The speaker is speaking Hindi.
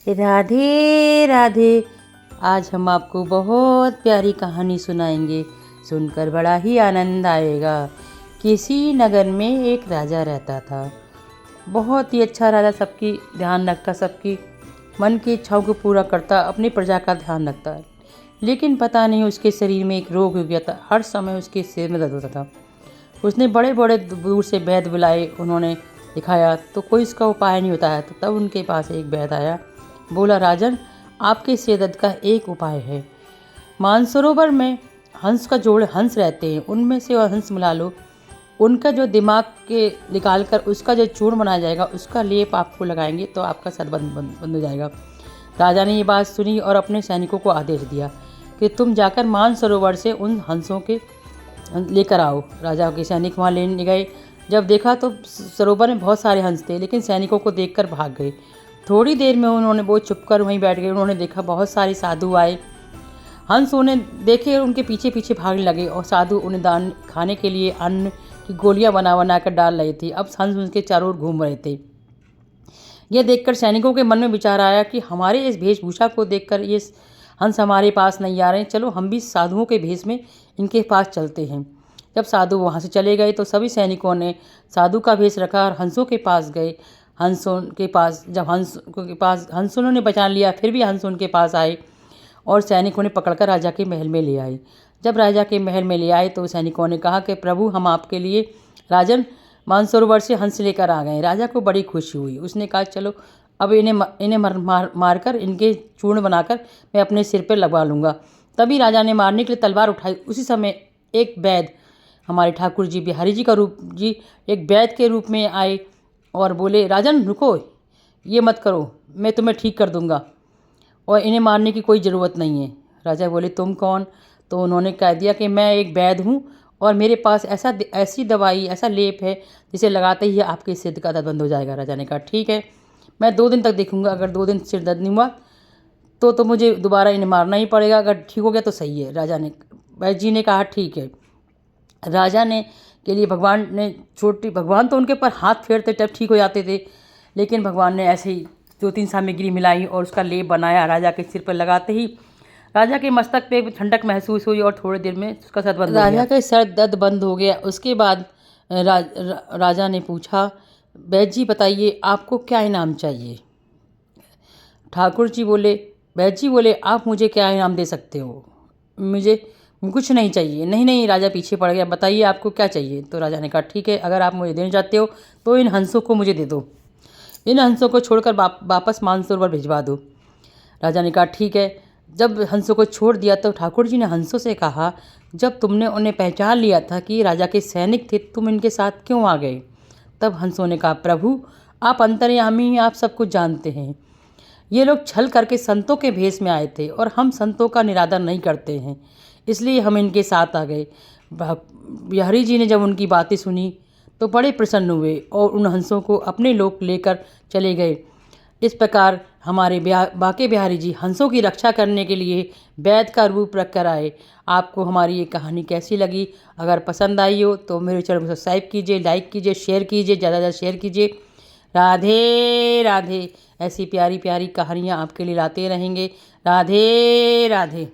राधे राधे। आज हम आपको बहुत प्यारी कहानी सुनाएंगे, सुनकर बड़ा ही आनंद आएगा। किसी नगर में एक राजा रहता था। बहुत ही अच्छा राजा, सबकी ध्यान रखता, सबकी मन की इच्छाओं को पूरा करता, अपनी प्रजा का ध्यान रखता है। लेकिन पता नहीं उसके शरीर में एक रोग हो गया था। हर समय उसके सिर में दर्द होता था। उसने बड़े बड़े दूर से वैद्य बुलाए, उन्होंने दिखाया तो कोई इसका उपाय नहीं होता है। तो तब उनके पास एक वैद्य आया, बोला, राजन, आपके सिर दर्द का एक उपाय है। मानसरोवर में हंस का जोड़ हंस रहते हैं, उनमें से वह हंस मिला लो। उनका जो दिमाग के निकाल कर उसका जो चूर्ण बनाया जाएगा, उसका लेप आपको लगाएंगे तो आपका सर बंद हो जाएगा। राजा ने ये बात सुनी और अपने सैनिकों को आदेश दिया कि तुम जाकर मानसरोवर से उन हंसों के लेकर आओ। राजा के सैनिक वहाँ लेने गए। जब देखा तो सरोवर में बहुत सारे हंस थे, लेकिन सैनिकों को देखकर भाग गए। थोड़ी देर में उन्होंने वो चुपकर वहीं बैठ गए। उन्होंने देखा बहुत सारे साधु आए। हंस उन्हें देखे और उनके पीछे पीछे भागने लगे, और साधु उन्हें दान खाने के लिए अन्न की गोलियां बना बना कर डाल रहे थे। अब हंस उनके चारों ओर घूम रहे थे। यह देखकर सैनिकों के मन में विचार आया कि हमारे इस वेशभूषा को देखकर ये हंस हमारे पास नहीं आ रहे हैं, चलो हम भी साधुओं के भेष में इनके पास चलते हैं। जब साधु वहाँ से चले गए तो सभी सैनिकों ने साधु का भेष रखा और हंसों के पास गए। हंसों के पास जब हंसों ने बचा लिया, फिर भी हंस उनके पास आए और सैनिकों ने पकड़कर राजा के महल में ले आए। जब राजा के महल में ले आए तो सैनिकों ने कहा कि प्रभु, हम आपके लिए राजन मानसरोवर से हंस लेकर आ गए। राजा को बड़ी खुशी हुई। उसने कहा, चलो अब इन्हें मारकर इनके चूर्ण बनाकर मैं अपने सिर पर लगवा लूँगा। तभी राजा ने मारने के लिए तलवार उठाई। उसी समय एक वैद्य, हमारे ठाकुर जी बिहारी जी का रूप जी, एक वैद्य के रूप में आए और बोले, राजन रुको, ये मत करो, मैं तुम्हें ठीक कर दूंगा और इन्हें मारने की कोई ज़रूरत नहीं है। राजा बोले, तुम कौन? तो उन्होंने कह दिया कि मैं एक वैद्य हूँ और मेरे पास ऐसी दवाई, ऐसा लेप है जिसे लगाते ही आपके सिर का दर्द बंद हो जाएगा। राजा ने कहा, ठीक है, मैं 2 दिन तक देखूंगा। अगर 2 दिन सिर दर्द नहीं हुआ तो मुझे दोबारा इन्हें मारना ही पड़ेगा। अगर ठीक हो गया तो सही है। वैद्य जी ने कहा, ठीक है। राजा ने के लिए भगवान तो उनके पर हाथ फेरते तब ठीक हो जाते थे, लेकिन भगवान ने ऐसे ही 2-3 सामग्री मिलाई और उसका लेप बनाया। राजा के सिर पर लगाते ही राजा के मस्तक पे ठंडक महसूस हुई और थोड़ी देर में उसका सर बंद हो गया। राजा का सर दर्द बंद हो गया। उसके बाद राजा ने पूछा, वैद्य जी बताइए, आपको क्या इनाम चाहिए? वैद्य जी बोले, आप मुझे क्या इनाम दे सकते हो? मुझे कुछ नहीं चाहिए। नहीं, राजा पीछे पड़ गया, बताइए आपको क्या चाहिए? तो राजा ने कहा, ठीक है, अगर आप मुझे देना चाहते हो तो इन हंसों को मुझे दे दो। इन हंसों को छोड़कर वापस मानसरोवर भिजवा दो। राजा ने कहा, ठीक है। जब हंसों को छोड़ दिया तो ठाकुर जी ने हंसों से कहा, जब तुमने उन्हें पहचान लिया था कि राजा के सैनिक थे, तुम इनके साथ क्यों आ गए? तब हंसों ने कहा, प्रभु, आप अंतर्यामी हैं, आप सब कुछ जानते हैं। ये लोग छल करके संतों के भेष में आए थे और हम संतों का निरादर नहीं करते हैं, इसलिए हम इनके साथ आ गए। बिहारी जी ने जब उनकी बातें सुनी तो बड़े प्रसन्न हुए और उन हंसों को अपने लोक लेकर चले गए। इस प्रकार हमारे बाके बिहारी जी हंसों की रक्षा करने के लिए वैद्य का रूप रख कर आए। आपको हमारी ये कहानी कैसी लगी? अगर पसंद आई हो तो मेरे चैनल को सब्सक्राइब कीजिए, लाइक कीजिए, शेयर कीजिए, ज़्यादा से ज़्यादा शेयर कीजिए। राधे राधे। ऐसी प्यारी प्यारी कहानियाँ आपके लिए लाते रहेंगे। राधे राधे।